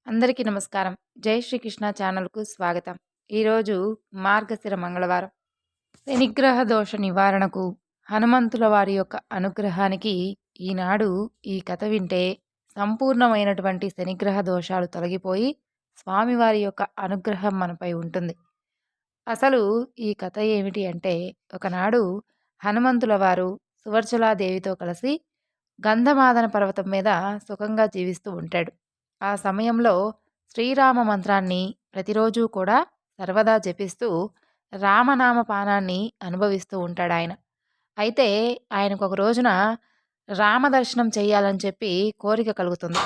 అందరికీ నమస్కారం. జై శ్రీకృష్ణ ఛానల్‌కు స్వాగతం. ఈరోజు మార్గశిర మంగళవారం. శనిగ్రహ దోష నివారణకు హనుమంతుల వారి యొక్క అనుగ్రహానికి ఈనాడు ఈ కథ వింటే సంపూర్ణమైనటువంటి శనిగ్రహ దోషాలు తొలగిపోయి స్వామివారి యొక్క అనుగ్రహం మనపై ఉంటుంది. అసలు ఈ కథ ఏమిటి అంటే, ఒకనాడు హనుమంతుల వారు సువర్చలాదేవితో కలిసి గంధమాదన పర్వతం మీద సుఖంగా జీవిస్తూ ఉంటాడు. ఆ సమయంలో శ్రీరామ మంత్రాన్ని ప్రతిరోజు కూడా సర్వదా జపిస్తూ రామనామ పానాన్ని అనుభవిస్తూ ఉంటాడాయన. అయితే ఆయనకు ఒక రోజున రామదర్శనం చేయాలని చెప్పి కోరిక కలుగుతుంది.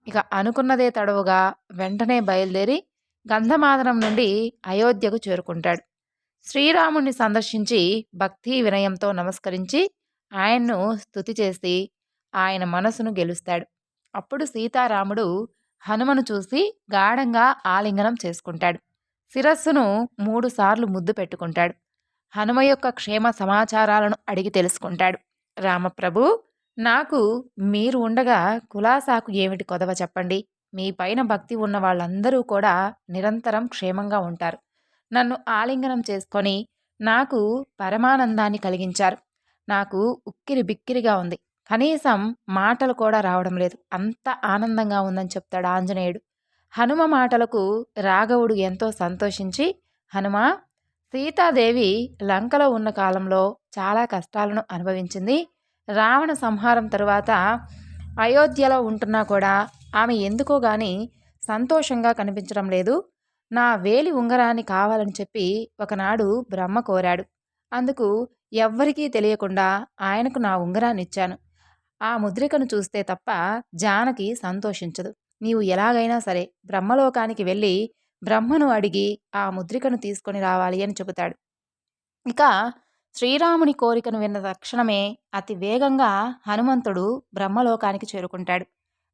ఇక అనుకున్నదే తడవుగా వెంటనే బయలుదేరి గంధమాదనం నుండి అయోధ్యకు చేరుకుంటాడు. శ్రీరాముణ్ణి సందర్శించి భక్తి వినయంతో నమస్కరించి ఆయన్ను స్తుతి చేసి ఆయన మనసును గెలుస్తాడు. అప్పుడు సీతారాముడు హనుమను చూసి గాఢంగా ఆలింగనం చేసుకుంటాడు. శిరస్సును 3 సార్లు ముద్దు పెట్టుకుంటాడు. హనుమ యొక్క క్షేమ సమాచారాలను అడిగి తెలుసుకుంటాడు. రామప్రభు, నాకు మీరు ఉండగా కులాసాకు ఏమిటి కొదవ చెప్పండి. మీ పైన భక్తి ఉన్న వాళ్ళందరూ కూడా నిరంతరం క్షేమంగా ఉంటారు. నన్ను ఆలింగనం చేసుకొని నాకు పరమానందాన్ని కలిగించారు. నాకు ఉక్కిరి బిక్కిరిగా ఉంది. కనీసం మాటలు కూడా రావడం లేదు. అంత ఆనందంగా ఉందని చెప్తాడు ఆంజనేయుడు. హనుమ మాటలకు రాఘవుడు ఎంతో సంతోషించి, హనుమా, సీతాదేవి లంకలో ఉన్న కాలంలో చాలా కష్టాలను అనుభవించింది. రావణ సంహారం తరువాత అయోధ్యలో ఉంటున్నా కూడా ఆమె ఎందుకో గాని సంతోషంగా కనిపించడం లేదు. నా వేలి ఉంగరాన్ని కావాలని చెప్పి ఒకనాడు బ్రహ్మ కోరాడు. అందుకు ఎవ్వరికీ తెలియకుండా ఆయనకు నా ఉంగరాన్ని ఇచ్చాను. ఆ ముద్రికను చూస్తే తప్ప జానకి సంతోషించదు. నీవు ఎలాగైనా సరే బ్రహ్మలోకానికి వెళ్ళి బ్రహ్మను అడిగి ఆ ముద్రికను తీసుకొని రావాలి అని చెబుతాడు. ఇక శ్రీరాముని కోరికను విన్న తక్షణమే అతి వేగంగా హనుమంతుడు బ్రహ్మలోకానికి చేరుకుంటాడు.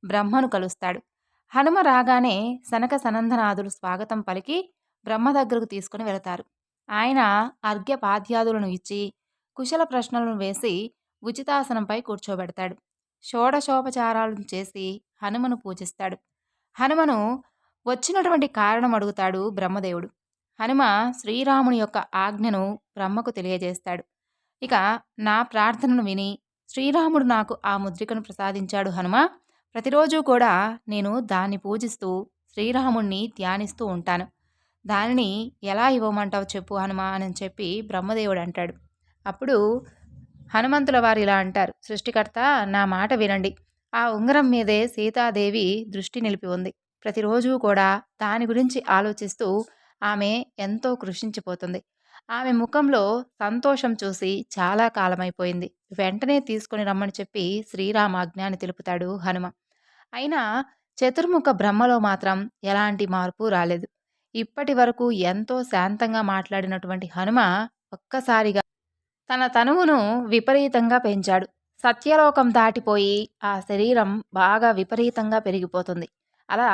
బ్రహ్మను కలుస్తాడు. హనుమ రాగానే సనక సనందనాదులు స్వాగతం పలికి బ్రహ్మ దగ్గరకు తీసుకుని వెళతారు. ఆయన అర్ఘ్యపాద్యాదులను ఇచ్చి కుశల ప్రశ్నలను వేసి ఉచితాసనంపై కూర్చోబెడతాడు. షోడశోపచారాలను చేసి హనుమను పూజిస్తాడు. హనుమను వచ్చినటువంటి కారణం అడుగుతాడు బ్రహ్మదేవుడు. హనుమ శ్రీరాముని యొక్క ఆజ్ఞను బ్రహ్మకు తెలియజేస్తాడు. ఇక నా ప్రార్థనను విని శ్రీరాముడు నాకు ఆ ముద్రికను ప్రసాదించాడు హనుమ. ప్రతిరోజు కూడా నేను దాన్ని పూజిస్తూ శ్రీరాముణ్ణి ధ్యానిస్తూ ఉంటాను. దానిని ఎలా ఇవ్వమంటావు చెప్పు హనుమ అని చెప్పి బ్రహ్మదేవుడు అంటాడు. అప్పుడు హనుమంతుల వారు ఇలా అంటారు, సృష్టికర్త, నా మాట వినండి. ఆ ఉంగరం మీదే సీతాదేవి దృష్టి నిలిపి ఉంది. ప్రతిరోజు కూడా దాని గురించి ఆలోచిస్తూ ఆమె ఎంతో కృషించిపోతుంది. ఆమె ముఖంలో సంతోషం చూసి చాలా కాలమైపోయింది. వెంటనే తీసుకొని రమ్మని చెప్పి శ్రీరామాజ్ఞాని తెలుపుతాడు హనుమ. అయినా చతుర్ముఖ బ్రహ్మలో మాత్రం ఎలాంటి మార్పు రాలేదు. ఇప్పటి వరకు ఎంతో శాంతంగా మాట్లాడినటువంటి హనుమ ఒక్కసారిగా తన తనువును విపరీతంగా పెంచాడు. సత్యలోకం దాటిపోయి ఆ శరీరం బాగా విపరీతంగా పెరిగిపోతుంది. అలా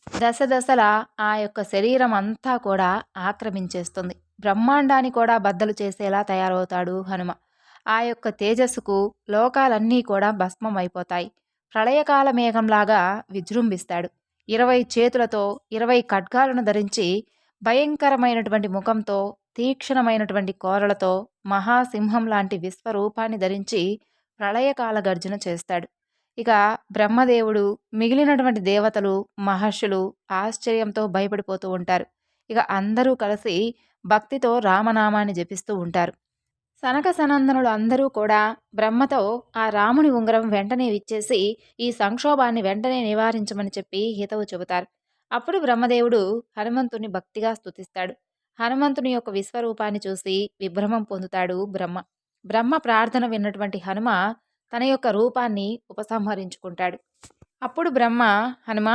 దశ దశలా ఆ యొక్క శరీరం అంతా కూడా ఆక్రమించేస్తుంది. బ్రహ్మాండాన్ని కూడా బద్దలు చేసేలా తయారవుతాడు హనుమ. ఆ యొక్క తేజస్సుకు లోకాలన్నీ కూడా భస్మం అయిపోతాయి. ప్రళయకాల మేఘంలాగా విజృంభిస్తాడు. 20 చేతులతో 20 ఖడ్గాలను ధరించి భయంకరమైనటువంటి ముఖంతో తీక్షణమైనటువంటి కోరలతో మహాసింహం లాంటి విశ్వరూపాన్ని ధరించి ప్రళయకాల గర్జన చేస్తాడు. ఇక బ్రహ్మదేవుడు, మిగిలినటువంటి దేవతలు, మహర్షులు ఆశ్చర్యంతో భయపడిపోతూ ఉంటారు. ఇక అందరూ కలిసి భక్తితో రామనామాన్ని జపిస్తూ ఉంటారు. సనక సనందనులు అందరూ కూడా బ్రహ్మతో ఆ రాముని ఉంగరం వెంటనే ఇచ్చేసి ఈ సంక్షోభాన్ని వెంటనే నివారించమని చెప్పి హితవు చెబుతారు. అప్పుడు బ్రహ్మదేవుడు హనుమంతుని భక్తిగా స్తుతిస్తాడు. హనుమంతుని యొక్క విశ్వరూపాన్ని చూసి విభ్రమం పొందుతాడు బ్రహ్మ. బ్రహ్మ ప్రార్థన విన్నటువంటి హనుమ తన యొక్క రూపాన్ని ఉపసంహరించుకుంటాడు. అప్పుడు బ్రహ్మ, హనుమ,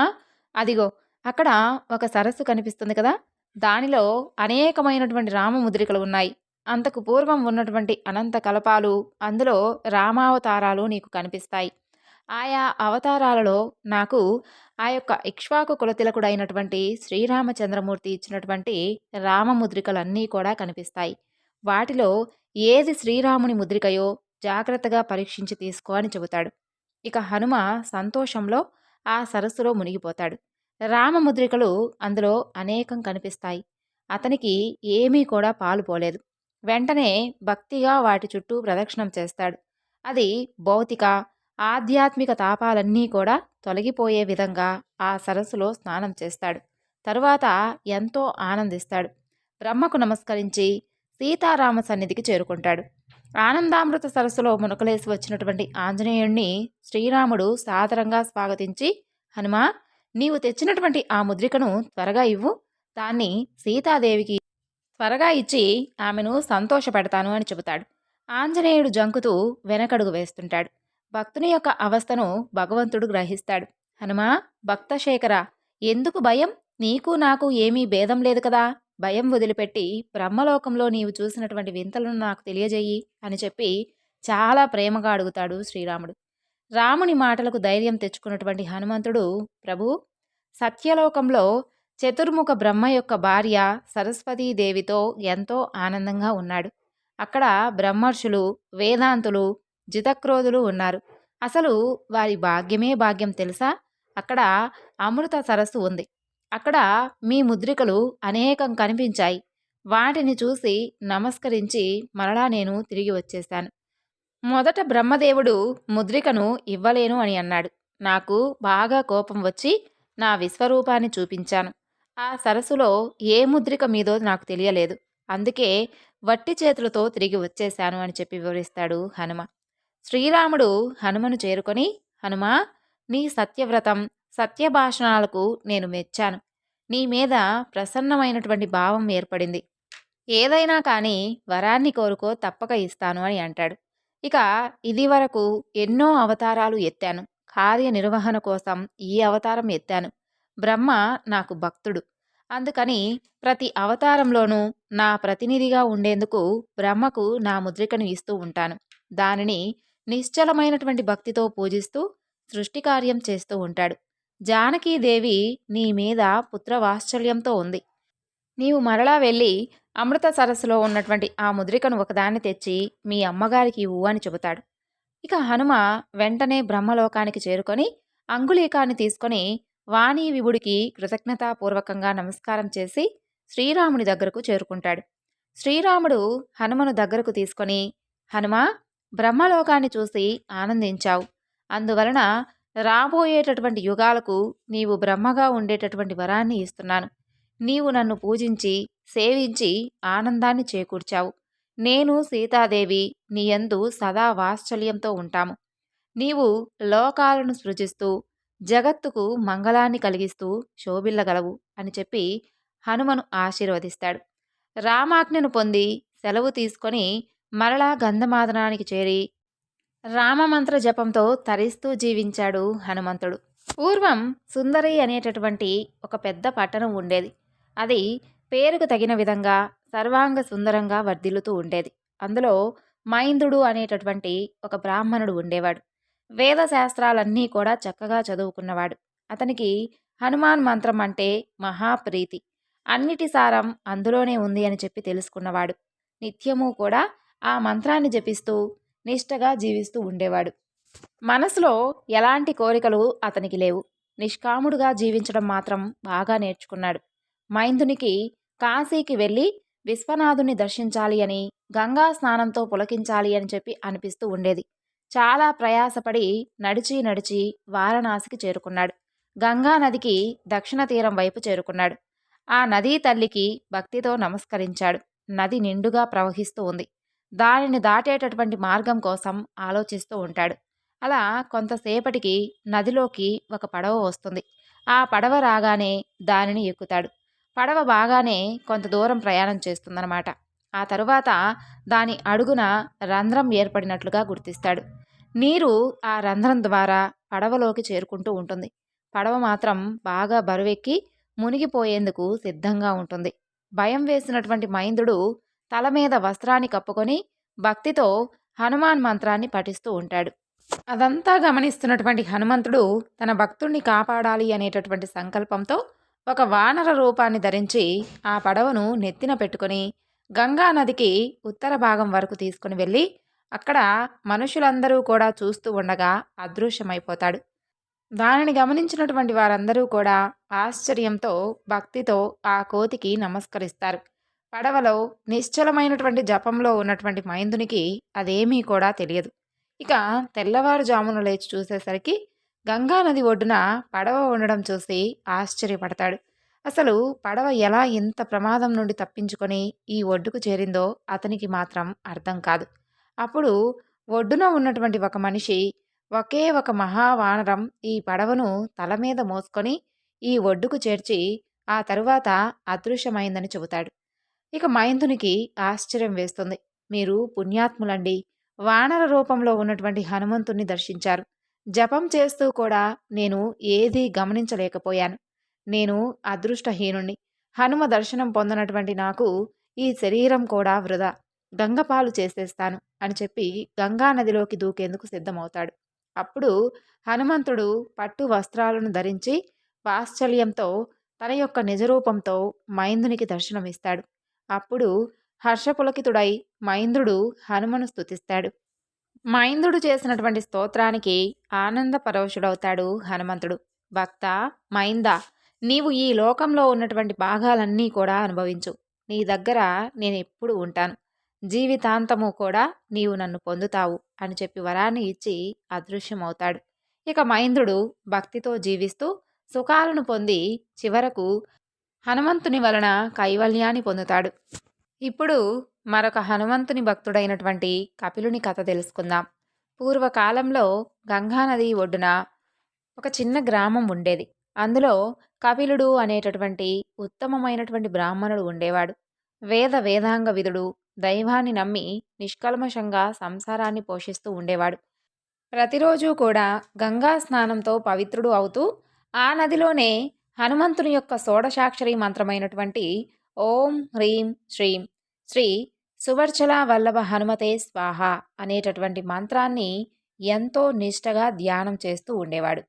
అదిగో అక్కడ ఒక సరస్సు కనిపిస్తుంది కదా, దానిలో అనేకమైనటువంటి రామముద్రికలు ఉన్నాయి. అంతకు పూర్వం ఉన్నటువంటి అనంత కల్పాలు, అందులో రామావతారాలు నీకు కనిపిస్తాయి. ఆయా అవతారాలలో నాకు ఆ యొక్క ఇక్ష్వాకు కులతిలకుడైనటువంటి శ్రీరామచంద్రమూర్తి ఇచ్చినటువంటి రామముద్రికలన్నీ కూడా కనిపిస్తాయి. వాటిలో ఏది శ్రీరాముని ముద్రికయో జాగ్రత్తగా పరీక్షించి తీసుకో అని చెబుతాడు. ఇక హనుమ సంతోషంలో ఆ సరస్సులో మునిగిపోతాడు. రామముద్రికలు అందులో అనేకం కనిపిస్తాయి. అతనికి ఏమీ కూడా పాలు పోలేదు. వెంటనే భక్తిగా వాటి చుట్టూ ప్రదక్షిణం చేస్తాడు. అది భౌతిక, ఆధ్యాత్మిక తాపాలన్నీ కూడా తొలగిపోయే విధంగా ఆ సరస్సులో స్నానం చేస్తాడు. తరువాత ఎంతో ఆనందిస్తాడు. బ్రహ్మకు నమస్కరించి సీతారామ సన్నిధికి చేరుకుంటాడు. ఆనందామృత సరస్సులో మునకలేసి వచ్చినటువంటి ఆంజనేయుణ్ణి శ్రీరాముడు సాదరంగా స్వాగతించి, హనుమా, నీవు తెచ్చినటువంటి ఆ ముద్రికను త్వరగా ఇవ్వు, దాన్ని సీతాదేవికి త్వరగా ఇచ్చి ఆమెను సంతోషపెడతాను అని చెబుతాడు. ఆంజనేయుడు జంకుతూ వెనకడుగు వేస్తుంటాడు. భక్తుని యొక్క అవస్థను భగవంతుడు గ్రహిస్తాడు. హనుమా, భక్తశేఖర, ఎందుకు భయం? నీకు నాకు ఏమీ భేదం లేదు కదా. భయం వదిలిపెట్టి బ్రహ్మలోకంలో నీవు చూసినటువంటి వింతలను నాకు తెలియజేయి అని చెప్పి చాలా ప్రేమగా అడుగుతాడు శ్రీరాముడు. రాముని మాటలకు ధైర్యం తెచ్చుకున్నటువంటి హనుమంతుడు, ప్రభు, సత్యలోకంలో చతుర్ముఖ బ్రహ్మ యొక్క భార్య సరస్వతీదేవితో ఎంతో ఆనందంగా ఉన్నాడు. అక్కడ బ్రహ్మర్షులు, వేదాంతులు, జితక్రోధులు ఉన్నారు. అసలు వారి భాగ్యమే భాగ్యం తెలుసా? అక్కడ అమృత సరస్సు ఉంది. అక్కడ మీ ముద్రికలు అనేకం కనిపించాయి. వాటిని చూసి నమస్కరించి మరలా నేను తిరిగి వచ్చేశాను. మొదట బ్రహ్మదేవుడు ముద్రికను ఇవ్వలేను అని అన్నాడు. నాకు బాగా కోపం వచ్చి నా విశ్వరూపాన్ని చూపించాను. ఆ సరస్సులో ఏ ముద్రిక మీదో నాకు తెలియలేదు. అందుకే వట్టి చేతులతో తిరిగి వచ్చేశాను అని చెప్పి వివరిస్తాడు హనుమ. శ్రీరాముడు హనుమను చేరుకొని, హనుమా, నీ సత్యవ్రతం, సత్యభాషణాలకు నేను మెచ్చాను. నీ మీద ప్రసన్నమైనటువంటి భావం ఏర్పడింది. ఏదైనా కానీ వరాన్ని కోరుకో, తప్పక ఇస్తాను అని అంటాడు. ఇక ఇది వరకు ఎన్నో అవతారాలు ఎత్తాను. కార్యనిర్వహణ కోసం ఈ అవతారం ఎత్తాను. బ్రహ్మ నాకు భక్తుడు. అందుకని ప్రతి అవతారంలోనూ నా ప్రతినిధిగా ఉండేందుకు బ్రహ్మకు నా ముద్రికను ఇస్తూ ఉంటాను. దానిని నిశ్చలమైనటువంటి భక్తితో పూజిస్తూ సృష్టి కార్యం చేస్తూ ఉంటాడు. జానకీదేవి నీ మీద పుత్రవాత్సల్యంతో ఉంది. నీవు మరలా వెళ్ళి అమృత సరస్సులో ఉన్నటువంటి ఆ ముద్రికను ఒకదాన్ని తెచ్చి మీ అమ్మగారికి ఇవ్వు అని చెబుతాడు. ఇక హనుమ వెంటనే బ్రహ్మలోకానికి చేరుకొని అంగుళీకాన్ని తీసుకొని వాణీ విభుడికి కృతజ్ఞతాపూర్వకంగా నమస్కారం చేసి శ్రీరాముని దగ్గరకు చేరుకుంటాడు. శ్రీరాముడు హనుమను దగ్గరకు తీసుకొని, హనుమా, బ్రహ్మలోకాన్ని చూసి ఆనందించావు. అందువలన రాబోయేటటువంటి యుగాలకు నీవు బ్రహ్మగా ఉండేటటువంటి వరాన్ని ఇస్తున్నాను. నీవు నన్ను పూజించి సేవించి ఆనందాన్ని చేకూర్చావు. నేను సీతాదేవి నీయందు సదా వాత్సల్యంతో ఉంటాము. నీవు లోకాలను సృజిస్తూ జగత్తుకు మంగళాన్ని కలిగిస్తూ శోభిల్లగలవు అని చెప్పి హనుమను ఆశీర్వదిస్తాడు. రామాజ్ఞను పొంది సెలవు తీసుకొని మరలా గంధమాదనానికి చేరి రామమంత్ర జపంతో తరిస్తూ జీవించాడు హనుమంతుడు. పూర్వం సుందరి అనేటటువంటి ఒక పెద్ద పట్టణం ఉండేది. అది పేరుకు తగిన విధంగా సర్వాంగ సుందరంగా వర్ధిల్లుతూ ఉండేది. అందులో మైందుడు అనేటటువంటి ఒక బ్రాహ్మణుడు ఉండేవాడు. వేదశాస్త్రాలన్నీ కూడా చక్కగా చదువుకున్నవాడు. అతనికి హనుమాన్ మంత్రం అంటే మహాప్రీతి. అన్నిటి సారం అందులోనే ఉంది అని చెప్పి తెలుసుకున్నవాడు. నిత్యము కూడా ఆ మంత్రాన్ని జపిస్తూ నిష్టగా జీవిస్తూ ఉండేవాడు. మనసులో ఎలాంటి కోరికలు అతనికి లేవు. నిష్కాముడుగా జీవించడం మాత్రం బాగా నేర్చుకున్నాడు. మైందునికి కాశీకి వెళ్ళి విశ్వనాథుని దర్శించాలి అని, గంగా స్నానంతో పులకించాలి అని చెప్పి అనిపిస్తూ ఉండేది. చాలా ప్రయాసపడి నడిచి నడిచి వారణాసికి చేరుకున్నాడు. గంగా నదికి దక్షిణ తీరం వైపు చేరుకున్నాడు. ఆ నదీ తల్లికి భక్తితో నమస్కరించాడు. నది నిండుగా ప్రవహిస్తూ ఉంది. దానిని దాటేటటువంటి మార్గం కోసం ఆలోచిస్తూ ఉంటాడు. అలా కొంతసేపటికి నదిలోకి ఒక పడవ వస్తుంది. ఆ పడవ రాగానే దానిని ఎక్కుతాడు. పడవ బాగానే కొంత దూరం ప్రయాణం చేస్తుందన్నమాట. ఆ తరువాత దాని అడుగున రంధ్రం ఏర్పడినట్లుగా గుర్తిస్తాడు. నీరు ఆ రంధ్రం ద్వారా పడవలోకి చేరుకుంటూ ఉంటుంది. పడవ మాత్రం బాగా బరువెక్కి మునిగిపోయేందుకు సిద్ధంగా ఉంటుంది. భయం వేసినటువంటి మైందుడు తల మీద వస్త్రాన్ని కప్పుకొని భక్తితో హనుమాన్ మంత్రాన్ని పఠిస్తూ ఉంటాడు. అదంతా గమనిస్తున్నటువంటి హనుమంతుడు తన భక్తుణ్ణి కాపాడాలి అనేటటువంటి సంకల్పంతో ఒక వానర రూపాన్ని ధరించి ఆ పడవను నెత్తిన పెట్టుకొని గంగా నదికి ఉత్తర భాగం వరకు తీసుకుని వెళ్ళి అక్కడ మనుషులందరూ కూడా చూస్తూ ఉండగా అదృశ్యమైపోతాడు. దానిని గమనించినటువంటి వారందరూ కూడా ఆశ్చర్యంతో, భక్తితో ఆ కోతికి నమస్కరిస్తారు. పడవలో నిశ్చలమైనటువంటి జపంలో ఉన్నటువంటి మైందునికి అదేమీ కూడా తెలియదు. ఇక తెల్లవారుజామున లేచి చూసేసరికి గంగా నది ఒడ్డున పడవ ఉండడం చూసి ఆశ్చర్యపడతాడు. అసలు పడవ ఎలా ఇంత ప్రమాదం నుండి తప్పించుకొని ఈ ఒడ్డుకు చేరిందో అతనికి మాత్రం అర్థం కాదు. అప్పుడు ఒడ్డున ఉన్నటువంటి ఒక మనిషి ఒకే ఒక మహావానరం ఈ పడవను తల మీద మోసుకొని ఈ ఒడ్డుకు చేర్చి ఆ తరువాత అదృశ్యమైందని చెబుతాడు. ఇక మైందునికి ఆశ్చర్యం వేస్తుంది. మీరు పుణ్యాత్ములండి. వానర రూపంలో ఉన్నటువంటి హనుమంతుణ్ణి దర్శించారు. జపం చేస్తూ కూడా నేను ఏదీ గమనించలేకపోయాను. నేను అదృష్టహీనుణ్ణి. హనుమ దర్శనం పొందనటువంటి నాకు ఈ శరీరం కూడా వృధా. గంగపాలు చేసేస్తాను అని చెప్పి గంగా నదిలోకి దూకేందుకు సిద్ధమవుతాడు. అప్పుడు హనుమంతుడు పట్టు వస్త్రాలను ధరించి వాత్సల్యంతో తన యొక్క నిజరూపంతో మైందునికి దర్శనమిస్తాడు. అప్పుడు హర్షపులకితుడై మైంద్రుడు హనుమను స్తుతిస్తాడు. మైంద్రుడు చేసినటువంటి స్తోత్రానికి ఆనంద పరవశుడవుతాడు హనుమంతుడు. భక్త మైంద, నీవు ఈ లోకంలో ఉన్నటువంటి భాగాలన్నీ కూడా అనుభవించు. నీ దగ్గర నేనెప్పుడు ఉంటాను. జీవితాంతము కూడా నీవు నన్ను పొందుతావు అని చెప్పి వరాన్ని ఇచ్చి అదృశ్యమవుతాడు. ఇక మైంద్రుడు భక్తితో జీవిస్తూ సుఖాలను పొంది చివరకు హనుమంతుని వలన కైవల్యాన్ని పొందుతాడు. ఇప్పుడు మరొక హనుమంతుని భక్తుడైనటువంటి కపిలుని కథ తెలుసుకుందాం. పూర్వకాలంలో గంగానది ఒడ్డున ఒక చిన్న గ్రామం ఉండేది. అందులో కపిలుడు అనేటటువంటి ఉత్తమమైనటువంటి బ్రాహ్మణుడు ఉండేవాడు. వేదాంగ విదుడు, దైవాన్ని నమ్మి నిష్కల్మషంగా సంసారాన్ని పోషిస్తూ ఉండేవాడు. ప్రతిరోజు కూడా గంగా స్నానంతో పవిత్రుడు అవుతూ ఆ నదిలోనే హనుమంతుని యొక్క షోడశాక్షరి మంత్రమైనటువంటి ఓం హ్రీం శ్రీం శ్రీ సువర్చల వల్లభ హనుమతే స్వాహ అనేటటువంటి మంత్రాన్ని ఎంతో నిష్టగా ధ్యానం చేస్తూ ఉండేవాడు.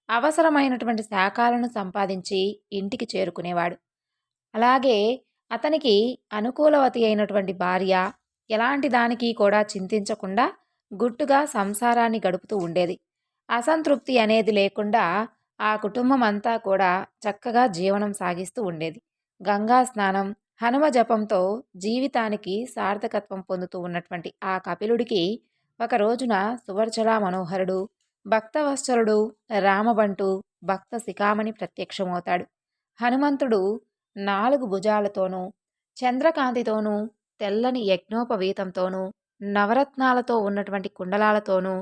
అవసరమైనటువంటి శాఖలను సంపాదించి ఇంటికి చేరుకునేవాడు. అలాగే అతనికి అనుకూలవతి అయినటువంటి భార్య ఎలాంటి దానికి కూడా చింతించకుండా గుట్టుగా సంసారాన్ని గడుపుతూ ఉండేది. అసంతృప్తి అనేది లేకుండా ఆ కుటుంబం అంతా కూడా చక్కగా జీవనం సాగిస్తూ ఉండేది. గంగా స్నానం, హనుమ జపంతో జీవితానికి సార్థకత్వం పొందుతూ ఉన్నటువంటి ఆ కపిలుడికి ఒక రోజున సువర్చల మనోహరుడు, భక్తవత్సలుడు, రామబంటు, భక్త శిఖామణి ప్రత్యక్షమవుతాడు. హనుమంతుడు 4 భుజాలతోనూ, చంద్రకాంతితోనూ, తెల్లని యజ్ఞోపవీతంతోనూ, నవరత్నాలతో ఉన్నటువంటి కుండలాలతోనూ,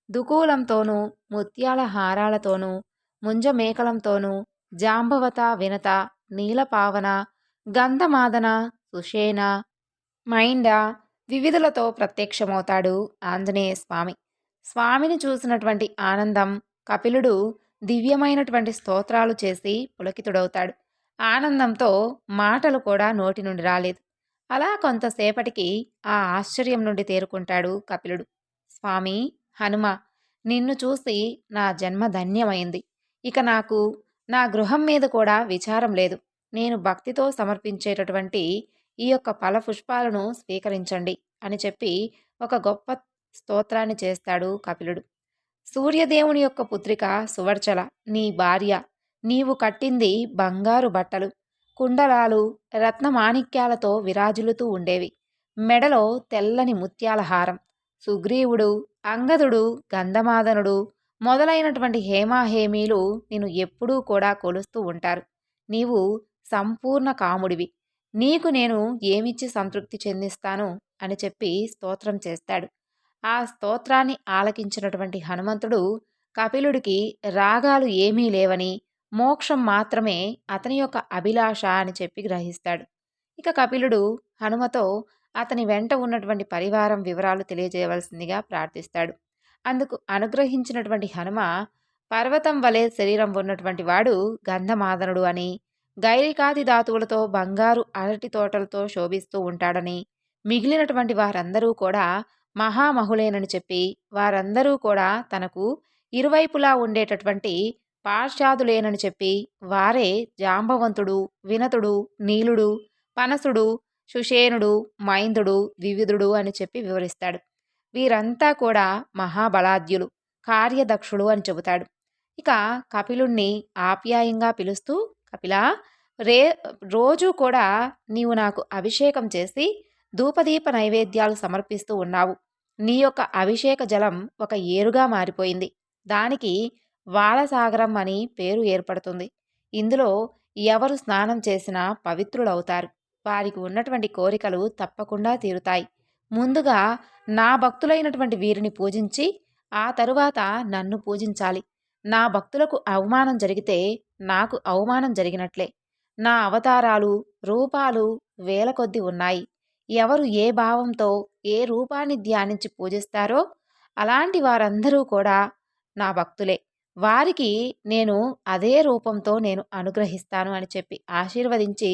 దుకూలంతోనూ, ముత్యాల హారాలతోనూ, ముంజమేకలంతోనూ, జాంబవత వినత, నీలపావన, గంధమాదన, సుషేణ, మైండ వివిధులతో ప్రత్యక్షమవుతాడు ఆంజనేయ స్వామి. స్వామిని చూసినటువంటి ఆనందం కపిలుడు దివ్యమైనటువంటి స్తోత్రాలు చేసి పులకితుడవుతాడు. ఆనందంతో మాటలు కూడా నోటి నుండి రాలేదు. అలా కొంతసేపటికి ఆ ఆశ్చర్యం నుండి తేరుకుంటాడు కపిలుడు. స్వామి హనుమ, నిన్ను చూసి నా జన్మ ధన్యమైంది. ఇక నాకు నా గృహం మీద కూడా విచారం లేదు. నేను భక్తితో సమర్పించేటటువంటి ఈ యొక్క ఫలపుష్పాలను స్వీకరించండి అని చెప్పి ఒక గొప్ప స్తోత్రాన్ని చేస్తాడు కపిలుడు. సూర్యదేవుని యొక్క పుత్రిక సువర్చల నీ భార్య. నీవు కట్టింది బంగారు బట్టలు, కుండలాలు, రత్నమాణిక్యాలతో విరాజిల్లుతూ ఉండేవి. మెడలో తెల్లని ముత్యాల హారం. సుగ్రీవుడు, అంగదుడు, గంధమాదనుడు మొదలైనటువంటి హేమాహేమీలు నిన్ను ఎప్పుడూ కూడా కొలుస్తూ ఉంటారు. నీవు సంపూర్ణ కాముడివి. నీకు నేను ఏమిచ్చి సంతృప్తి చెందిస్తాను అని చెప్పి స్తోత్రం చేస్తాడు. ఆ స్తోత్రాన్ని ఆలకించినటువంటి హనుమంతుడు కపిలుడికి రాగాలు ఏమీ లేవని, మోక్షం మాత్రమే అతని యొక్క అభిలాష అని చెప్పి గ్రహిస్తాడు. ఇక కపిలుడు హనుమతో అతని వెంట ఉన్నటువంటి పరివారం వివరాలు తెలియజేయవలసిందిగా ప్రార్థిస్తాడు. అందుకు అనుగ్రహించినటువంటి హనుమ పర్వతం వలె శరీరం ఉన్నటువంటి వాడు గంధమాదనుడు అని, గైరికాది ధాతువులతో బంగారు అరటి తోటలతో శోభిస్తూ ఉంటాడని, మిగిలినటువంటి వారందరూ కూడా మహామహులేనని చెప్పి వారందరూ కూడా తనకు ఇరువైపులా ఉండేటటువంటి పార్షాదులేనని చెప్పి వారే జాంబవంతుడు, వినతుడు, నీలుడు, పనసుడు, సుషేనుడు, మైందుడు, వివిధుడు అని చెప్పి వివరిస్తాడు. వీరంతా కూడా మహాబలాద్యులు, కార్యదక్షులు అని చెబుతాడు. ఇక కపిలుణ్ణి ఆప్యాయంగా పిలుస్తూ, కపిలా, రే రోజూ కూడా నీవు నాకు అభిషేకం చేసి ధూపదీప నైవేద్యాలు సమర్పిస్తూ ఉన్నావు. నీ యొక్క అభిషేక జలం ఒక ఏరుగా మారిపోయింది. దానికి వాలసాగరం అని పేరు ఏర్పడుతుంది. ఇందులో ఎవరు స్నానం చేసినా పవిత్రులవుతారు. వారికి ఉన్నటువంటి కోరికలు తప్పకుండా తీరుతాయి. ముందుగా నా భక్తులైనటువంటి వీరిని పూజించి ఆ తరువాత నన్ను పూజించాలి. నా భక్తులకు అవమానం జరిగితే నాకు అవమానం జరిగినట్లే. నా అవతారాలు, రూపాలు వేల కొద్దీ ఉన్నాయి. ఎవరు ఏ భావంతో ఏ రూపాన్ని ధ్యానించి పూజిస్తారో అలాంటి వారందరూ కూడా నా భక్తులే. వారికి నేను అదే రూపంతో నేను అనుగ్రహిస్తాను అని చెప్పి ఆశీర్వదించి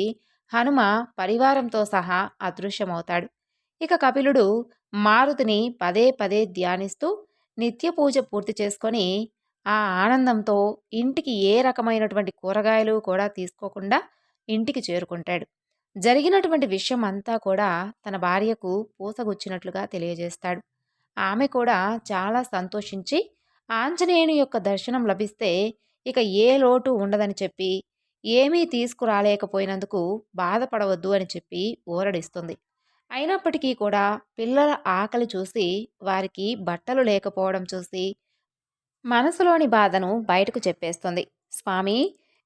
హనుమ పరివారంతో సహా అదృశ్యమవుతాడు. ఇక కపిలుడు మారుతిని పదే పదే ధ్యానిస్తూ నిత్య పూజ పూర్తి చేసుకొని ఆ ఆనందంతో ఇంటికి ఏ రకమైనటువంటి కూరగాయలు కూడా తీసుకోకుండా ఇంటికి చేరుకుంటాడు. జరిగినటువంటి విషయం అంతా కూడా తన భార్యకు పూసగుచ్చినట్లుగా తెలియజేస్తాడు. ఆమె కూడా చాలా సంతోషించి ఆంజనేయుని యొక్క దర్శనం లభిస్తే ఇక ఏ లోటు ఉండదని చెప్పి ఏమీ తీసుకురాలేకపోయినందుకు బాధపడవద్దు అని చెప్పి ఊరడిస్తుంది. అయినప్పటికీ కూడా పిల్లల ఆకలి చూసి, వారికి బట్టలు లేకపోవడం చూసి మనసులోని బాధను బయటకు చెప్పేస్తుంది. స్వామి,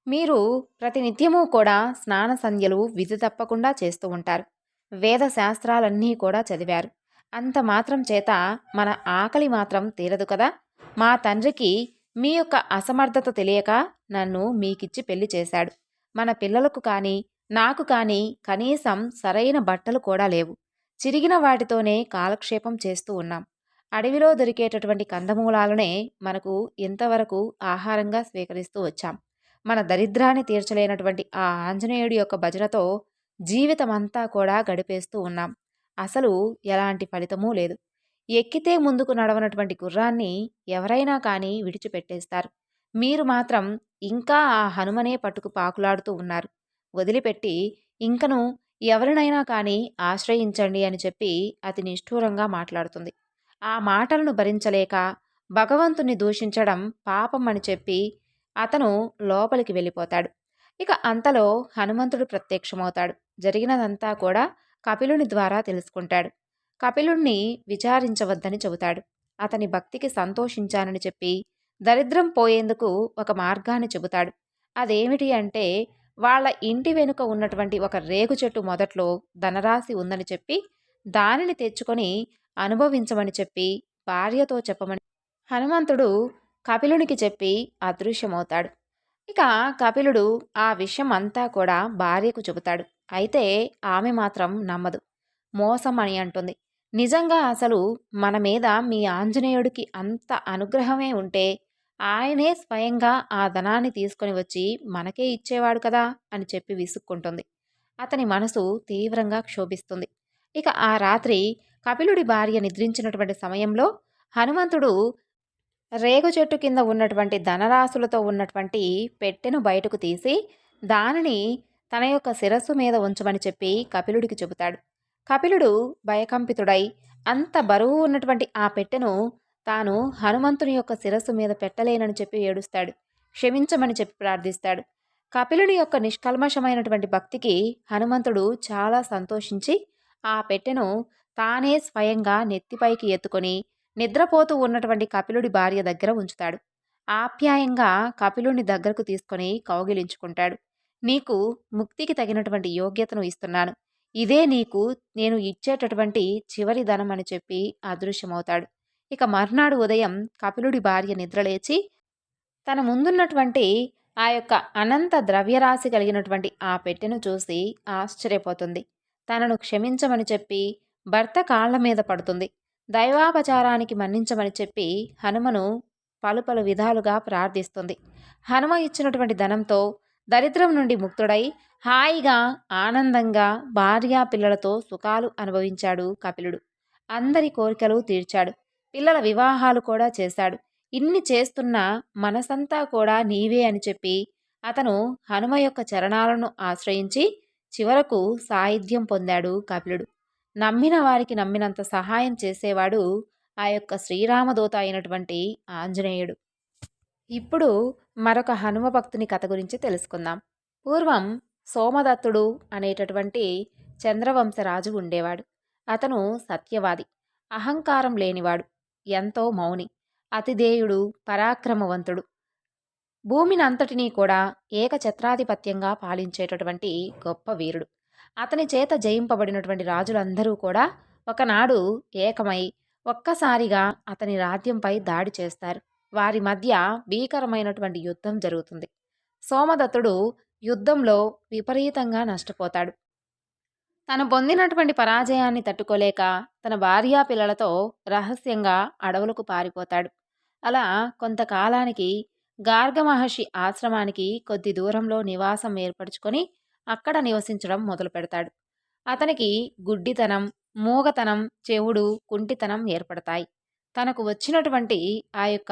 మీరు ప్రతినిత్యము కూడా స్నాన సంధ్యలు విధి తప్పకుండా చేస్తూ ఉంటారు. వేద శాస్త్రాలన్నీ కూడా చదివారు. అంత మాత్రం చేత మన ఆకలి మాత్రం తీరదు కదా. మా తండ్రికి మీ యొక్క అసమర్థత తెలియక నన్ను మీకిచ్చి పెళ్లి చేశాడు. మన పిల్లలకు కానీ నాకు కానీ కనీసం సరైన బట్టలు కూడా లేవు. చిరిగిన వాటితోనే కాలక్షేపం చేస్తూ ఉన్నాం. అడవిలో దొరికేటటువంటి కందమూలాలనే మనకు ఇంతవరకు ఆహారంగా స్వీకరిస్తూ వచ్చాం. మన దరిద్రాన్ని తీర్చలేనటువంటి ఆ ఆంజనేయుడి యొక్క భజనతో జీవితమంతా కూడా గడిపేస్తూ ఉన్నాం. అసలు ఎలాంటి ఫలితమూ లేదు. ఎక్కితే ముందుకు నడవనటువంటి గుర్రాన్ని ఎవరైనా కానీ విడిచిపెట్టేస్తారు. మీరు మాత్రం ఇంకా ఆ హనుమనే పట్టుకు పాకులాడుతూ ఉన్నారు. వదిలిపెట్టి ఇంకను ఎవరినైనా కానీ ఆశ్రయించండి అని చెప్పి అతి నిష్ఠూరంగా మాట్లాడుతుంది. ఆ మాటలను భరించలేక భగవంతుని దూషించడం పాపం అని చెప్పి అతను లోపలికి వెళ్ళిపోతాడు. ఇక అంతలో హనుమంతుడు ప్రత్యక్షమవుతాడు. జరిగినదంతా కూడా కపిలుని ద్వారా తెలుసుకుంటాడు. కపిలుణ్ణి విచారించవద్దని చెబుతాడు. అతని భక్తికి సంతోషించానని చెప్పి దరిద్రం పోయేందుకు ఒక మార్గాన్ని చెబుతాడు. అదేమిటి అంటే, వాళ్ళ ఇంటి వెనుక ఉన్నటువంటి ఒక రేగు చెట్టు మొదట్లో ధనరాశి ఉందని చెప్పి దానిని తెచ్చుకొని అనుభవించమని చెప్పి భార్యతో చెప్పమని హనుమంతుడు కపిలునికి చెప్పి అదృశ్యమవుతాడు. ఇక కపిలుడు ఆ విషయం అంతా కూడా భార్యకు చెబుతాడు. అయితే ఆమె మాత్రం నమ్మదు. మోసం అని అంటుంది. నిజంగా అసలు మన మీద మీ ఆంజనేయుడికి అంత అనుగ్రహమే ఉంటే ఆయనే స్వయంగా ఆ ధనాన్ని తీసుకొని వచ్చి మనకే ఇచ్చేవాడు కదా అని చెప్పి విసుక్కుంటుంది. అతని మనసు తీవ్రంగా క్షోభిస్తుంది. ఇక ఆ రాత్రి కపిలుడి భార్య నిద్రించినటువంటి సమయంలో హనుమంతుడు రేగు చెట్టు కింద ఉన్నటువంటి ధనరాశులతో ఉన్నటువంటి పెట్టెను బయటకు తీసి దానిని తన యొక్క శిరస్సు మీద ఉంచమని చెప్పి కపిలుడికి చెబుతాడు. కపిలుడు భయకంపితుడై అంత బరువు ఉన్నటువంటి ఆ పెట్టెను తాను హనుమంతుని యొక్క శిరస్సు మీద పెట్టలేనని చెప్పి ఏడుస్తాడు. క్షమించమని చెప్పి ప్రార్థిస్తాడు. కపిలుని యొక్క నిష్కల్మషమైనటువంటి భక్తికి హనుమంతుడు చాలా సంతోషించి ఆ పెట్టెను తానే స్వయంగా నెత్తిపైకి ఎత్తుకొని నిద్రపోతూ ఉన్నటువంటి కపిలుడి భార్య దగ్గర ఉంచుతాడు. ఆప్యాయంగా కపిలుని దగ్గరకు తీసుకొని కౌగిలించుకుంటాడు. నీకు ముక్తికి తగినటువంటి యోగ్యతను ఇస్తున్నాను. ఇదే నీకు నేను ఇచ్చేటటువంటి చివరి ధనం అని చెప్పి అదృశ్యమవుతాడు. ఇక మర్నాడు ఉదయం కపిలుడి భార్య నిద్రలేచి తన ముందున్నటువంటి ఆ యొక్క అనంత ద్రవ్యరాశి కలిగినటువంటి ఆ పెట్టెను చూసి ఆశ్చర్యపోతుంది. తనను క్షమించమని చెప్పి భర్త కాళ్ల మీద పడుతుంది. దైవాపచారానికి మన్నించమని చెప్పి హనుమను పలు పలు విధాలుగా ప్రార్థిస్తుంది. హనుమ ఇచ్చినటువంటి ధనంతో దరిద్రం నుండి ముక్తుడై హాయిగా ఆనందంగా భార్యా పిల్లలతో సుఖాలు అనుభవించాడు కపిలుడు. అందరి కోరికలు తీర్చాడు. పిల్లల వివాహాలు కూడా చేశాడు. ఇన్ని చేస్తున్నా మనసంతా కూడా నీవే అని చెప్పి అతను హనుమ యొక్క చరణాలను ఆశ్రయించి చివరకు సాయుధ్యం పొందాడు కపిలుడు. నమ్మిన వారికి నమ్మినంత సహాయం చేసేవాడు ఆ యొక్క శ్రీరామదూత అయినటువంటి ఆంజనేయుడు. ఇప్పుడు మరొక హనుమ భక్తుని కథ గురించి తెలుసుకుందాం. పూర్వం సోమదత్తుడు అనేటటువంటి చంద్రవంశరాజు ఉండేవాడు. అతను సత్యవాది, అహంకారం లేనివాడు, ఎంతో మౌని, అతిధేయుడు, పరాక్రమవంతుడు. భూమినంతటినీ కూడా ఏకఛత్రాధిపత్యంగా పాలించేటటువంటి గొప్ప వీరుడు. అతని చేత జయింపబడినటువంటి రాజులందరూ కూడా ఒకనాడు ఏకమై ఒక్కసారిగా అతని రాజ్యంపై దాడి చేస్తారు. వారి మధ్య భీకరమైనటువంటి యుద్ధం జరుగుతుంది. సోమదత్తుడు యుద్ధంలో విపరీతంగా నష్టపోతాడు. తను పొందినటువంటి పరాజయాన్ని తట్టుకోలేక తన భార్యా పిల్లలతో రహస్యంగా అడవులకు పారిపోతాడు. అలా కొంతకాలానికి గార్గ మహర్షి ఆశ్రమానికి కొద్ది దూరంలో నివాసం ఏర్పరచుకొని అక్కడ నివసించడం మొదలు పెడతాడు. అతనికి గుడ్డితనం, మూగతనం, చెవుడు, కుంటితనం ఏర్పడతాయి. తనకు వచ్చినటువంటి ఆ యొక్క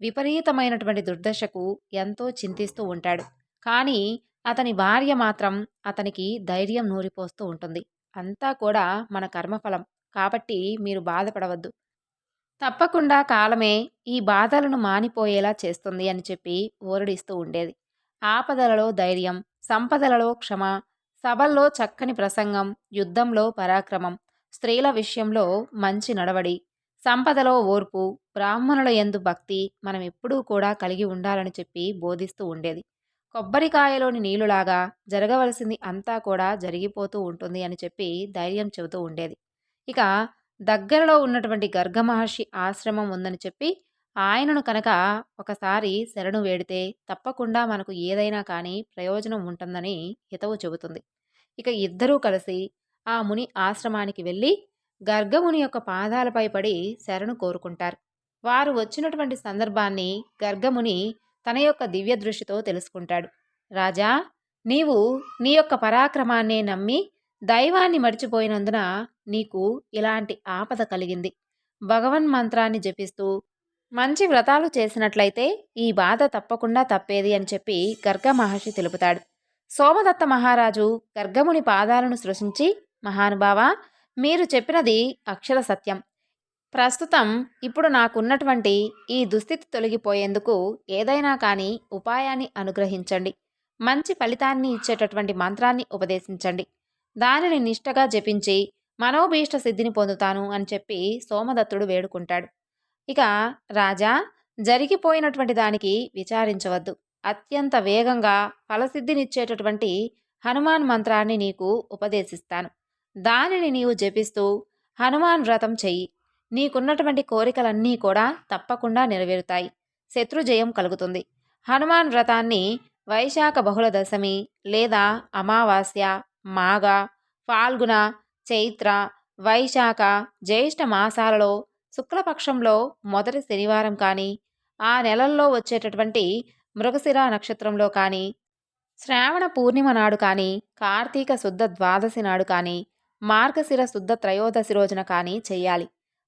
విపరీతమైనటువంటి దుర్దశకు ఎంతో చింతిస్తూ ఉంటాడు. కానీ అతని భార్య మాత్రం అతనికి ధైర్యం నూరిపోస్తూ ఉంటుంది. అంతా కూడా మన కర్మఫలం, కాబట్టి మీరు బాధపడవద్దు, తప్పకుండా కాలమే ఈ బాధలను మానిపోయేలా చేస్తుంది అని చెప్పి ఓరడిస్తూ ఉండేది. ఆపదలలో ధైర్యం, సంపదలలో క్షమ, సభల్లో చక్కని ప్రసంగం, యుద్ధంలో పరాక్రమం, స్త్రీల విషయంలో మంచి నడవడి, సంపదలో ఓర్పు, బ్రాహ్మణుల యందు భక్తి మనం ఎప్పుడూ కూడా కలిగి ఉండాలని చెప్పి బోధిస్తూ ఉండేది. కొబ్బరికాయలోని నీళ్లులాగా జరగవలసింది అంతా కూడా జరిగిపోతూ ఉంటుంది అని చెప్పి ధైర్యం చెబుతూ ఉండేది. ఇక దగ్గరలో ఉన్నటువంటి గర్గ మహర్షి ఆశ్రమం ఉందని చెప్పి ఆయనను కనుక ఒకసారి శరణు వేడితే తప్పకుండా మనకు ఏదైనా కానీ ప్రయోజనం ఉంటుందని హితవు చెబుతుంది. ఇక ఇద్దరూ కలిసి ఆ ముని ఆశ్రమానికి వెళ్ళి గర్గముని యొక్క పాదాలపై పడి శరణు కోరుకుంటారు. వారు వచ్చినటువంటి సందర్భాన్ని గర్గముని తన యొక్క దివ్య దృష్టితో తెలుసుకుంటాడు. రాజా, నీవు నీ యొక్క పరాక్రమాన్నే నమ్మి దైవాన్ని మర్చిపోయినందున నీకు ఇలాంటి ఆపద కలిగింది. భగవన్ మంత్రాన్ని జపిస్తూ మంచి వ్రతాలు చేసినట్లయితే ఈ బాధ తప్పకుండా తప్పేది అని చెప్పి గర్గ మహర్షి తెలుపుతాడు. సోమదత్త మహారాజు గర్గముని పాదాలను సృశించి, మహానుభావా, మీరు చెప్పినది అక్షర సత్యం. ప్రస్తుతం ఇప్పుడు నాకున్నటువంటి ఈ దుస్థితి తొలగిపోయేందుకు ఏదైనా కానీ ఉపాయాన్ని అనుగ్రహించండి. మంచి ఫలితాన్ని ఇచ్చేటటువంటి మంత్రాన్ని ఉపదేశించండి. దానిని నిష్టగా జపించి మనోభీష్ట సిద్ధిని పొందుతాను అని చెప్పి సోమదత్తుడు వేడుకుంటాడు. ఇక రాజా, జరిగిపోయినటువంటి దానికి విచారించవద్దు. అత్యంత వేగంగా ఫలసిద్ధినిచ్చేటటువంటి హనుమాన్ మంత్రాన్ని నీకు ఉపదేశిస్తాను. దానిని నీవు జపిస్తూ హనుమాన్ వ్రతం చెయ్యి. నీకున్నటువంటి కోరికలన్నీ కూడా తప్పకుండా నెరవేరుతాయి. శత్రుజయం కలుగుతుంది. హనుమాన్ వ్రతాన్ని వైశాఖ బహుళ దశమి లేదా అమావాస్య, మాఘ, ఫాల్గుణ, చైత్ర, వైశాఖ, జ్యేష్ఠ మాసాలలో శుక్లపక్షంలో మొదటి శనివారం కానీ, ఆ నెలల్లో వచ్చేటటువంటి మృగశిర నక్షత్రంలో కానీ, శ్రావణ పూర్ణిమ నాడు కానీ, కార్తీక శుద్ధ ద్వాదశి నాడు కానీ, మార్గశిర శుద్ధ త్రయోదశి రోజున కానీ చెయ్యాలి.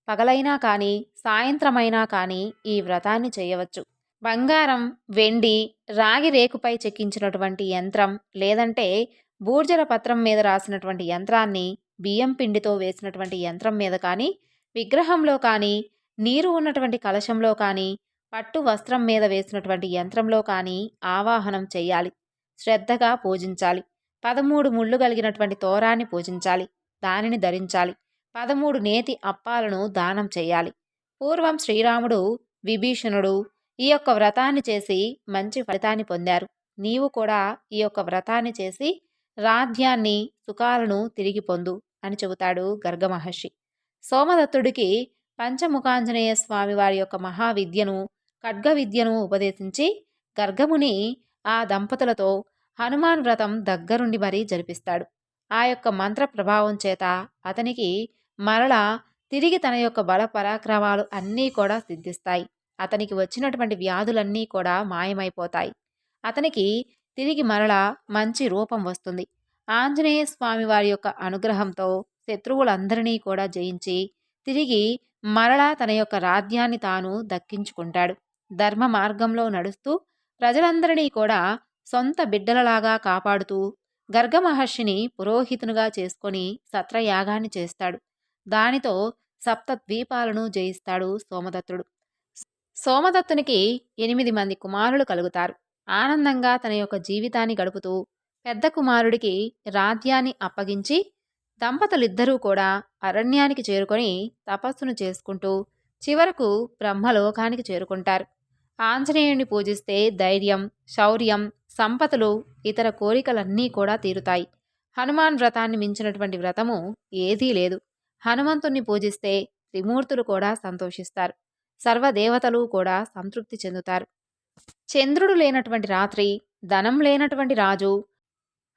పగలైనా కానీ సాయంత్రమైనా కానీ ఈ వ్రతాన్ని చేయవచ్చు. బంగారం, వెండి, రాగి రేకుపై చెక్కించినటువంటి యంత్రం లేదంటే బూర్జర పత్రం మీద రాసినటువంటి యంత్రాన్ని బియ్యం పిండితో వేసినటువంటి యంత్రం మీద కానీ, విగ్రహంలో కానీ, నీరు ఉన్నటువంటి కలశంలో కానీ, పట్టు వస్త్రం మీద వేసినటువంటి యంత్రంలో కానీ ఆవాహనం చేయాలి. శ్రద్ధగా పూజించాలి. 13 ముళ్ళు కలిగినటువంటి తోరాన్ని పూజించాలి. దానిని ధరించాలి. 13 నేతి అప్పాలను దానం చేయాలి. పూర్వం శ్రీరాముడు, విభీషణుడు ఈ యొక్క వ్రతాన్ని చేసి మంచి ఫలితాన్ని పొందారు. నీవు కూడా ఈ యొక్క వ్రతాన్ని చేసి రాధ్యాన్ని, సుఖాలను తిరిగి పొందు అని చెబుతాడు గర్గ మహర్షి. సోమదత్తుడికి పంచముఖాంజనేయ స్వామి వారి యొక్క మహావిద్యను, ఖడ్గ విద్యను ఉపదేశించి గర్గముని ఆ దంపతులతో హనుమాన్ వ్రతం దగ్గరుండి మరీ జరిపిస్తాడు. ఆ యొక్క మంత్ర ప్రభావం చేత అతనికి మరలా తిరిగి తన యొక్క బల పరాక్రమాలు అన్నీ కూడా సిద్ధిస్తాయి. అతనికి వచ్చినటువంటి వ్యాధులన్నీ కూడా మాయమైపోతాయి. అతనికి తిరిగి మరలా మంచి రూపం వస్తుంది. ఆంజనేయ స్వామి వారి యొక్క అనుగ్రహంతో శత్రువులందరినీ కూడా జయించి తిరిగి మరలా తన యొక్క రాజ్యాన్ని తాను దక్కించుకుంటాడు. ధర్మ మార్గంలో నడుస్తూ ప్రజలందరినీ కూడా సొంత బిడ్డలలాగా కాపాడుతూ గర్గ మహర్షిని పురోహితునిగా చేసుకొని సత్రయాగాన్ని చేస్తాడు. దానితో సప్త ద్వీపాలను జయిస్తాడు సోమదత్తుడు. సోమదత్తునికి 8 మంది కుమారులు కలుగుతారు. ఆనందంగా తన యొక్క జీవితాన్ని గడుపుతూ పెద్ద కుమారుడికి రాజ్యాన్ని అప్పగించి దంపతులిద్దరూ కూడా అరణ్యానికి చేరుకొని తపస్సును చేసుకుంటూ చివరకు బ్రహ్మలోకానికి చేరుకుంటారు. ఆంజనేయుణ్ణి పూజిస్తే ధైర్యం, శౌర్యం, సంపదలు, ఇతర కోరికలన్నీ కూడా తీరుతాయి. హనుమాన్ వ్రతాన్ని మించినటువంటి వ్రతము ఏదీ లేదు. హనుమంతుణ్ణి పూజిస్తే త్రిమూర్తులు కూడా సంతోషిస్తారు. సర్వదేవతలు కూడా సంతృప్తి చెందుతారు. చంద్రుడు లేనటువంటి రాత్రి, ధనం లేనటువంటి రాజు,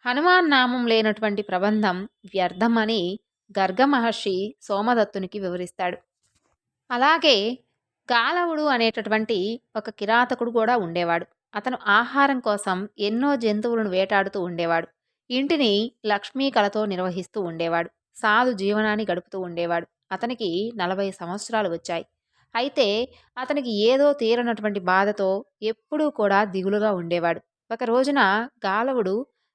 హనుమాన్ నామం లేనటువంటి ప్రబంధం వ్యర్థం అని గర్గ మహర్షి సోమదత్తునికి వివరిస్తాడు. అలాగే గాలవుడు అనేటటువంటి ఒక కిరాతకుడు కూడా ఉండేవాడు. అతను ఆహారం కోసం ఎన్నో జంతువులను వేటాడుతూ ఉండేవాడు. ఇంటిని లక్ష్మీ కళతో నిర్వహిస్తూ ఉండేవాడు. సాధు జీవనాన్ని గడుపుతూ ఉండేవాడు. అతనికి 40 సంవత్సరాలు వచ్చాయి. అయితే అతనికి ఏదో తీరనటువంటి బాధతో ఎప్పుడూ కూడా దిగులుగా ఉండేవాడు. ఒక రోజున గాలవుడు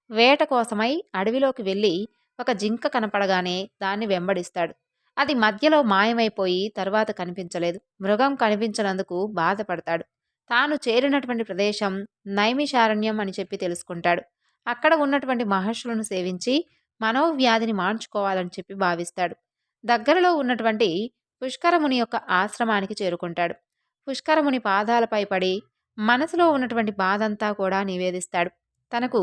వేట కోసమై అడవిలోకి వెళ్ళి ఒక జింక కనపడగానే దాన్ని వెంబడిస్తాడు. అది మధ్యలో మాయమైపోయి తరువాత కనిపించలేదు. మృగం కనిపించనందుకు బాధపడతాడు. తాను చేరినటువంటి ప్రదేశం నైమిషారణ్యం అని చెప్పి తెలుసుకుంటాడు. అక్కడ ఉన్నటువంటి మహర్షులను సేవించి మనోవ్యాధిని మార్చుకోవాలని చెప్పి భావిస్తాడు. దగ్గరలో ఉన్నటువంటి పుష్కరముని యొక్క ఆశ్రమానికి చేరుకుంటాడు. పుష్కరముని పాదాలపై పడి మనసులో ఉన్నటువంటి బాధంతా కూడా నివేదిస్తాడు. తనకు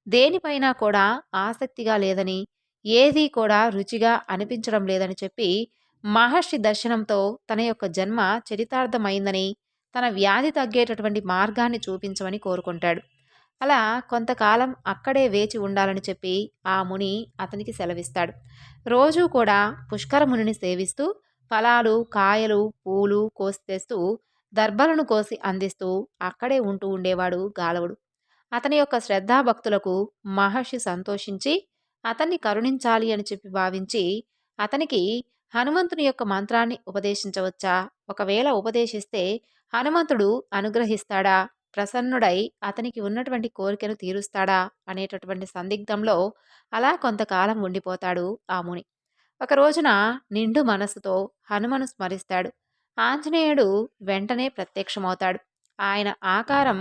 దేనిపైనా కూడా ఆసక్తిగా లేదని, ఏదీ కూడా రుచిగా అనిపించడం లేదని చెప్పి మహర్షి దర్శనంతో తన యొక్క జన్మ చరితార్థమైందని, తన వ్యాధి తగ్గేటటువంటి మార్గాన్ని చూపించమని కోరుకుంటాడు. అలా కొంతకాలం అక్కడే వేచి ఉండాలని చెప్పి ఆ ముని అతనికి సెలవిస్తాడు. రోజూ కూడా పుష్కరమునిని సేవిస్తూ ఫలాలు, కాయలు, పూలు కోసి తెస్తూ దర్భలను కోసి అందిస్తూ అక్కడే ఉంటూ ఉండేవాడు గాలవుడు. అతని యొక్క శ్రద్ధాభక్తులకు మహర్షి సంతోషించి అతన్ని కరుణించాలి అని చెప్పి భావించి అతనికి హనుమంతుని యొక్క మంత్రాన్ని ఉపదేశించవచ్చా, ఒకవేళ ఉపదేశిస్తే హనుమంతుడు అనుగ్రహిస్తాడా, ప్రసన్నుడై అతనికి ఉన్నటువంటి కోరికను తీరుస్తాడా అనేటటువంటి సందిగ్ధంలో అలా కొంతకాలం ఉండిపోతాడు ఆ ముని. ఒక రోజున నిండు మనస్సుతో హనుమను స్మరిస్తాడు. ఆంజనేయుడు వెంటనే ప్రత్యక్షమవుతాడు. ఆయన ఆకారం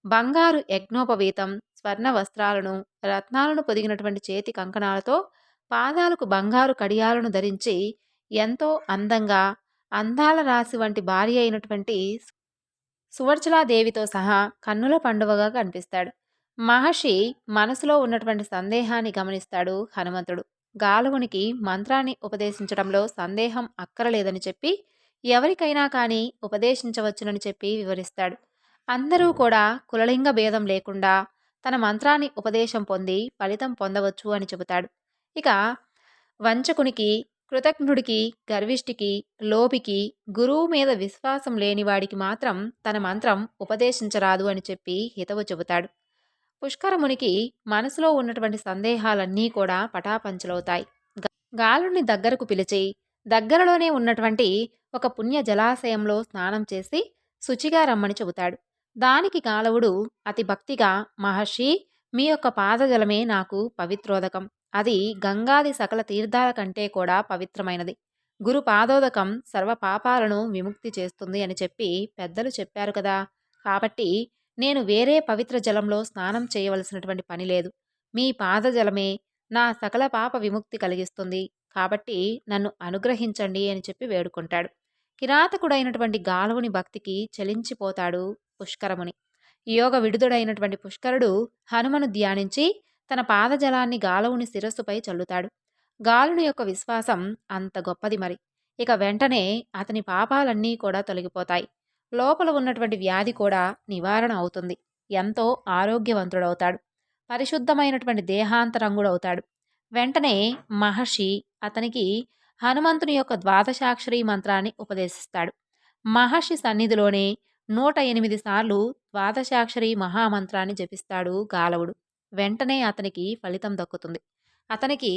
బంగారు యజ్ఞోపవీతం, స్వర్ణ వస్త్రాలను, రత్నాలను పొదిగినటువంటి చేతి కంకణాలతో, పాదాలకు బంగారు కడియాలను ధరించి ఎంతో అందంగా, అందాల రాశి వంటి భార్య అయినటువంటి సువర్చలాదేవితో సహా కన్నుల పండువగా కనిపిస్తాడు. మహర్షి మనసులో ఉన్నటువంటి సందేహాన్ని గమనిస్తాడు హనుమంతుడు. గాలువునికి మంత్రాన్ని ఉపదేశించడంలో సందేహం అక్కరలేదని చెప్పి ఎవరికైనా కానీ ఉపదేశించవచ్చునని చెప్పి వివరిస్తాడు. అందరూ కూడా కులలింగ భేదం లేకుండా తన మంత్రాన్ని ఉపదేశం పొంది ఫలితం పొందవచ్చు అని చెబుతాడు. ఇక వంచకునికి, కృతజ్ఞుడికి, గర్విష్ఠికి, లోపికి, గురువు మీద విశ్వాసం లేనివాడికి మాత్రం తన మంత్రం ఉపదేశించరాదు అని చెప్పి హితవు చెబుతాడు. పుష్కరమునికి మనసులో ఉన్నటువంటి సందేహాలన్నీ కూడా పటాపంచలవుతాయి. గాలుణ్ణి దగ్గరకు పిలిచి దగ్గరలోనే ఉన్నటువంటి ఒక పుణ్య జలాశయంలో స్నానం చేసి శుచిగా రమ్మని చెబుతాడు. దానికి గాలవుడు అతి భక్తిగా, మహర్షి, మీ యొక్క పాదజలమే నాకు పవిత్రోదకం. అది గంగాది సకల తీర్థాల కంటే కూడా పవిత్రమైనది. గురు పాదోదకం సర్వ పాపాలను విముక్తి చేస్తుంది అని చెప్పి పెద్దలు చెప్పారు కదా. కాబట్టి నేను వేరే పవిత్ర జలంలో స్నానం చేయవలసినటువంటి పని లేదు. మీ పాదజలమే నా సకల పాప విముక్తి కలిగిస్తుంది. కాబట్టి నన్ను అనుగ్రహించండి అని చెప్పి వేడుకుంటాడు. కిరాతకుడైనటువంటి గాలువుని భక్తికి చలించిపోతాడు పుష్కరముని. యోగ విడుదడైనటువంటి పుష్కరుడు హనుమను ధ్యానించి తన పాదజలాన్ని గాలువుని శిరస్సుపై చల్లుతాడు. గాలుని యొక్క విశ్వాసం అంత గొప్పది మరి. ఇక వెంటనే అతని పాపాలన్నీ కూడా తొలగిపోతాయి. లోపల ఉన్నటువంటి వ్యాధి కూడా నివారణ అవుతుంది. ఎంతో ఆరోగ్యవంతుడవుతాడు. పరిశుద్ధమైనటువంటి దేహాంతరంగుడవుతాడు. వెంటనే మహర్షి అతనికి హనుమంతుని యొక్క ద్వాదశాక్షరి మంత్రాన్ని ఉపదేశిస్తాడు. మహర్షి సన్నిధిలోనే 108 సార్లు ద్వాదశాక్షరి మహామంత్రాన్ని జపిస్తాడు గాలవుడు. వెంటనే అతనికి ఫలితం దక్కుతుంది. అతనికి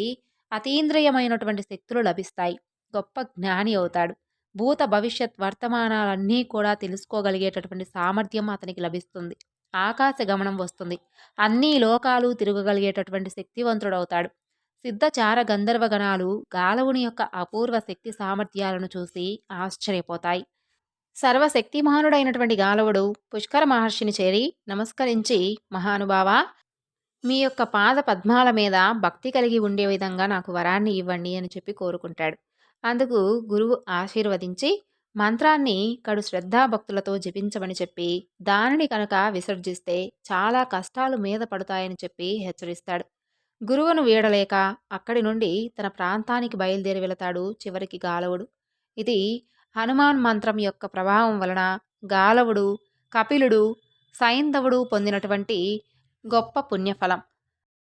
అతీంద్రియమైనటువంటి శక్తులు లభిస్తాయి. గొప్ప జ్ఞాని అవుతాడు. భూత భవిష్యత్ వర్తమానాలన్నీ కూడా తెలుసుకోగలిగేటటువంటి సామర్థ్యం అతనికి లభిస్తుంది. ఆకాశ గమనం వస్తుంది. అన్ని లోకాలు తిరగగలిగేటటువంటి శక్తివంతుడవుతాడు. సిద్ధచార గంధర్వగణాలు గాలవుని యొక్క అపూర్వ శక్తి సామర్థ్యాలను చూసి ఆశ్చర్యపోతాయి. సర్వశక్తిమానుడైనటువంటి గాలవుడు పుష్కర మహర్షిని చేరి నమస్కరించి, మహానుభావా, మీ యొక్క పాద పద్మాల మీద భక్తి కలిగి ఉండే విధంగా నాకు వరాన్ని ఇవ్వండి అని చెప్పి కోరుకుంటాడు. అందుకు గురువు ఆశీర్వదించి మంత్రాన్ని కడు శ్రద్ధాభక్తులతో జపించమని చెప్పి, దానిని కనుక విసర్జిస్తే చాలా కష్టాలు మీద పడతాయని చెప్పి హెచ్చరిస్తాడు. గురువును వీడలేక అక్కడి నుండి తన ప్రాంతానికి బయలుదేరి వెళతాడు చివరికి గాలవుడు. ఇది హనుమాన్ మంత్రం యొక్క ప్రభావం వలన గాలవుడు, కపిలుడు, సైంధవుడు పొందినటువంటి గొప్ప పుణ్యఫలం.